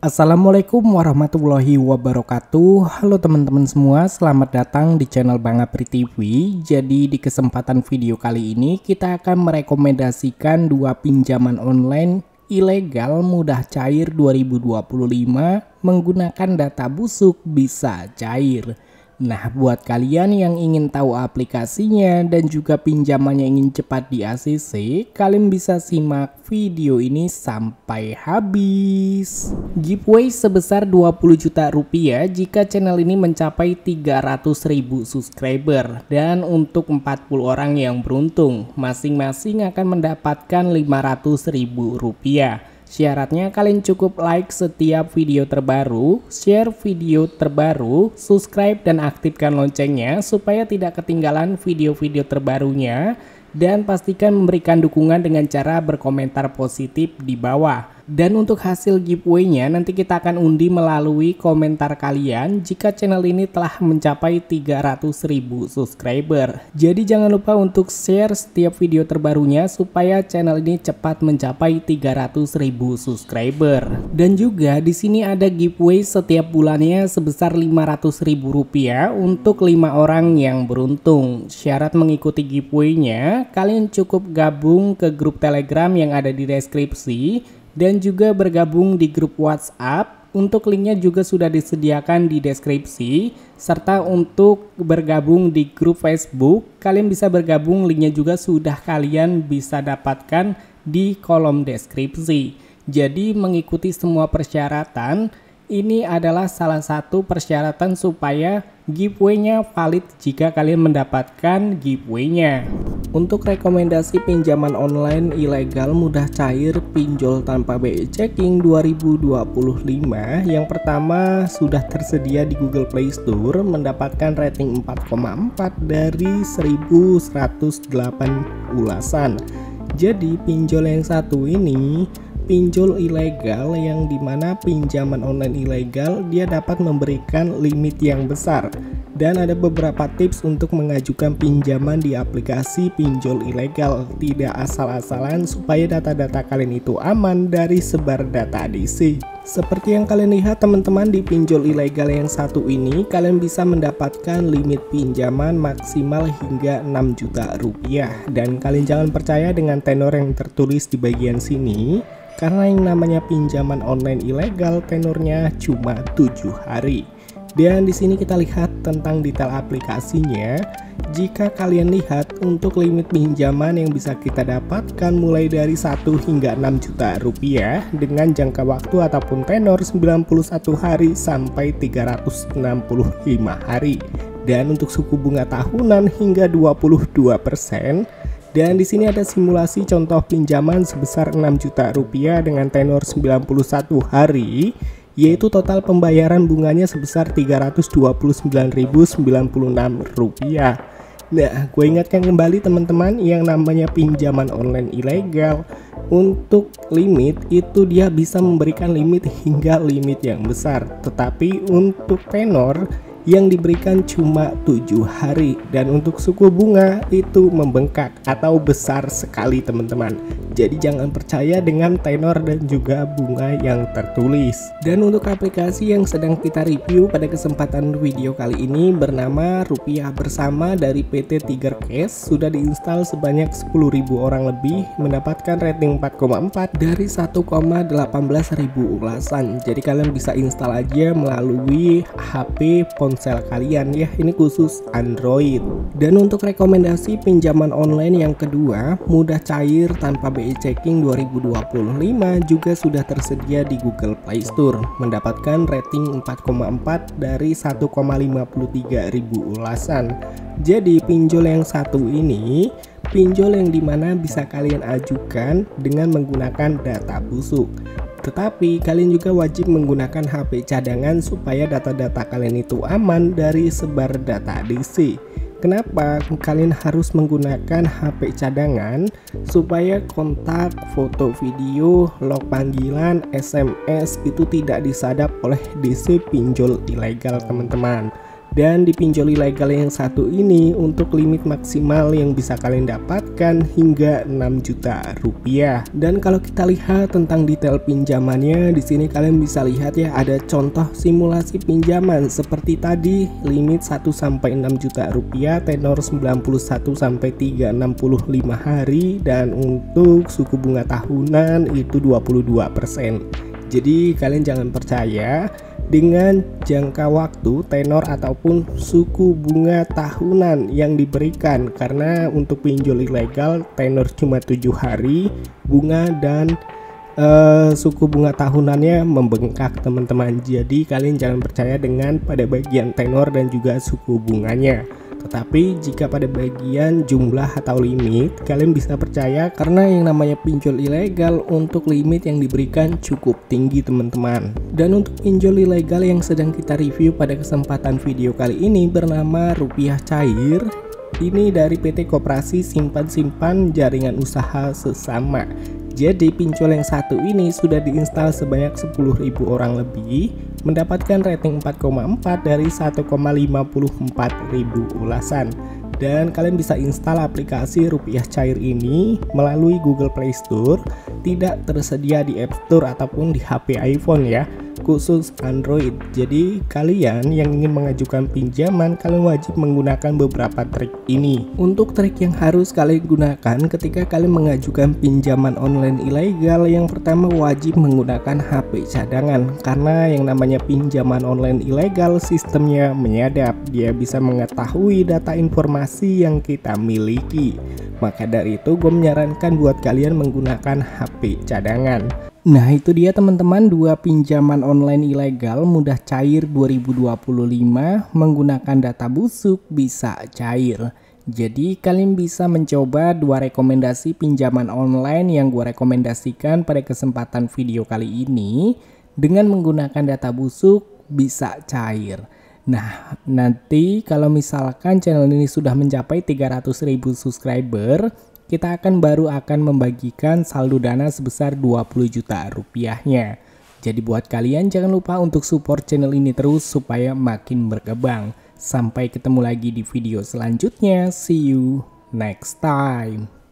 Assalamualaikum warahmatullahi wabarakatuh. Halo teman-teman semua, selamat datang di channel Bang Apri TV. Jadi di kesempatan video kali ini kita akan merekomendasikan dua pinjaman online ilegal mudah cair 2025 menggunakan data busuk bisa cair. Nah, buat kalian yang ingin tahu aplikasinya dan juga pinjamannya ingin cepat di ACC, kalian bisa simak video ini sampai habis. Giveaway sebesar 20 juta rupiah jika channel ini mencapai 300.000 subscriber. Dan untuk 40 orang yang beruntung, masing-masing akan mendapatkan 500.000 rupiah. Syaratnya kalian cukup like setiap video terbaru, share video terbaru, subscribe dan aktifkan loncengnya supaya tidak ketinggalan video-video terbarunya, dan pastikan memberikan dukungan dengan cara berkomentar positif di bawah. Dan untuk hasil giveaway-nya nanti kita akan undi melalui komentar kalian jika channel ini telah mencapai 300.000 subscriber. Jadi jangan lupa untuk share setiap video terbarunya supaya channel ini cepat mencapai 300.000 subscriber. Dan juga di sini ada giveaway setiap bulannya sebesar 500.000 rupiah untuk 5 orang yang beruntung. Syarat mengikuti giveaway-nya, kalian cukup gabung ke grup Telegram yang ada di deskripsi dan juga bergabung di grup WhatsApp. Untuk linknya juga sudah disediakan di deskripsi, serta untuk bergabung di grup Facebook kalian bisa bergabung, linknya juga sudah kalian bisa dapatkan di kolom deskripsi. Jadi mengikuti semua persyaratan ini adalah salah satu persyaratan supaya giveaway-nya valid jika kalian mendapatkan giveaway-nya. Untuk rekomendasi pinjaman online ilegal mudah cair pinjol tanpa BI checking 2025, yang pertama sudah tersedia di Google Play Store, mendapatkan rating 4,4 dari 1108 ulasan. Jadi pinjol yang satu ini pinjol ilegal, yang dimana pinjaman online ilegal dia dapat memberikan limit yang besar. Dan ada beberapa tips untuk mengajukan pinjaman di aplikasi pinjol ilegal, tidak asal-asalan, supaya data-data kalian itu aman dari sebar data ADC. Seperti yang kalian lihat teman-teman, di pinjol ilegal yang satu ini kalian bisa mendapatkan limit pinjaman maksimal hingga 6 juta rupiah. Dan kalian jangan percaya dengan tenor yang tertulis di bagian sini, karena yang namanya pinjaman online ilegal tenornya cuma 7 hari. Dan di sini kita lihat tentang detail aplikasinya. Jika kalian lihat untuk limit pinjaman yang bisa kita dapatkan mulai dari 1 hingga 6 juta rupiah dengan jangka waktu ataupun tenor 91 hari sampai 365 hari. Dan untuk suku bunga tahunan hingga 22%. Dan di sini ada simulasi contoh pinjaman sebesar 6 juta rupiah dengan tenor 91 hari, yaitu total pembayaran bunganya sebesar 329.096 rupiah. Nah, gue ingatkan kembali teman-teman, yang namanya pinjaman online ilegal untuk limit itu dia bisa memberikan limit hingga limit yang besar, tetapi untuk tenor yang diberikan cuma 7 hari, dan untuk suku bunga itu membengkak atau besar sekali teman-teman. Jadi jangan percaya dengan tenor dan juga bunga yang tertulis. Dan untuk aplikasi yang sedang kita review pada kesempatan video kali ini bernama Rupiah Bersama dari PT Tiger Cash, sudah diinstal sebanyak 10.000 orang lebih, mendapatkan rating 4,4 dari 1,18.000 ulasan. Jadi kalian bisa install aja melalui HP ponsel kalian ya, ini khusus Android. Dan untuk rekomendasi pinjaman online yang kedua, mudah cair tanpa BI checking 2025, juga sudah tersedia di Google Play Store, mendapatkan rating 4,4 dari 1,53.000 ulasan. Jadi pinjol yang satu ini pinjol yang dimana bisa kalian ajukan dengan menggunakan data busuk. Tetapi kalian juga wajib menggunakan HP cadangan supaya data-data kalian itu aman dari sebar data ADC. Kenapa kalian harus menggunakan HP cadangan? Supaya kontak, foto, video, log panggilan, SMS itu tidak disadap oleh DC pinjol ilegal teman-teman. Dan di pinjol ilegal yang satu ini untuk limit maksimal yang bisa kalian dapatkan hingga 6 juta rupiah. Dan kalau kita lihat tentang detail pinjamannya, di sini kalian bisa lihat ya, ada contoh simulasi pinjaman seperti tadi, limit 1 sampai 6 juta rupiah, tenor 91 sampai 365 hari, dan untuk suku bunga tahunan itu 22%. Jadi kalian jangan percaya dengan jangka waktu, tenor ataupun suku bunga tahunan yang diberikan, karena untuk pinjol ilegal tenor cuma 7 hari, bunga dan suku bunga tahunannya membengkak teman-teman. Jadi kalian jangan percaya dengan pada bagian tenor dan juga suku bunganya. Tetapi jika pada bagian jumlah atau limit, kalian bisa percaya karena yang namanya pinjol ilegal untuk limit yang diberikan cukup tinggi teman-teman. Dan untuk pinjol ilegal yang sedang kita review pada kesempatan video kali ini bernama Rupiah Cair. Ini dari PT Koperasi Simpan-Simpan Jaringan Usaha Sesama. Jadi pinjol yang satu ini sudah diinstal sebanyak 10.000 orang lebih, mendapatkan rating 4,4 dari 1,54.000 ulasan. Dan kalian bisa install aplikasi Rupiah Cair ini melalui Google Play Store, tidak tersedia di App Store ataupun di HP iPhone ya, khusus Android. Jadi kalian yang ingin mengajukan pinjaman, kalian wajib menggunakan beberapa trik ini. Untuk trik yang harus kalian gunakan ketika kalian mengajukan pinjaman online ilegal, yang pertama wajib menggunakan HP cadangan, karena yang namanya pinjaman online ilegal sistemnya menyadap, dia bisa mengetahui data informasi yang kita miliki. Maka dari itu gue menyarankan buat kalian menggunakan HP cadangan. Nah itu dia teman-teman, 2 pinjaman online ilegal mudah cair 2025 menggunakan data busuk bisa cair. Jadi kalian bisa mencoba 2 rekomendasi pinjaman online yang gue rekomendasikan pada kesempatan video kali ini dengan menggunakan data busuk bisa cair. Nah nanti kalau misalkan channel ini sudah mencapai 300.000 subscriber, kita baru akan membagikan saldo dana sebesar 20 juta rupiahnya. Jadi buat kalian jangan lupa untuk support channel ini terus supaya makin berkembang. Sampai ketemu lagi di video selanjutnya. See you next time.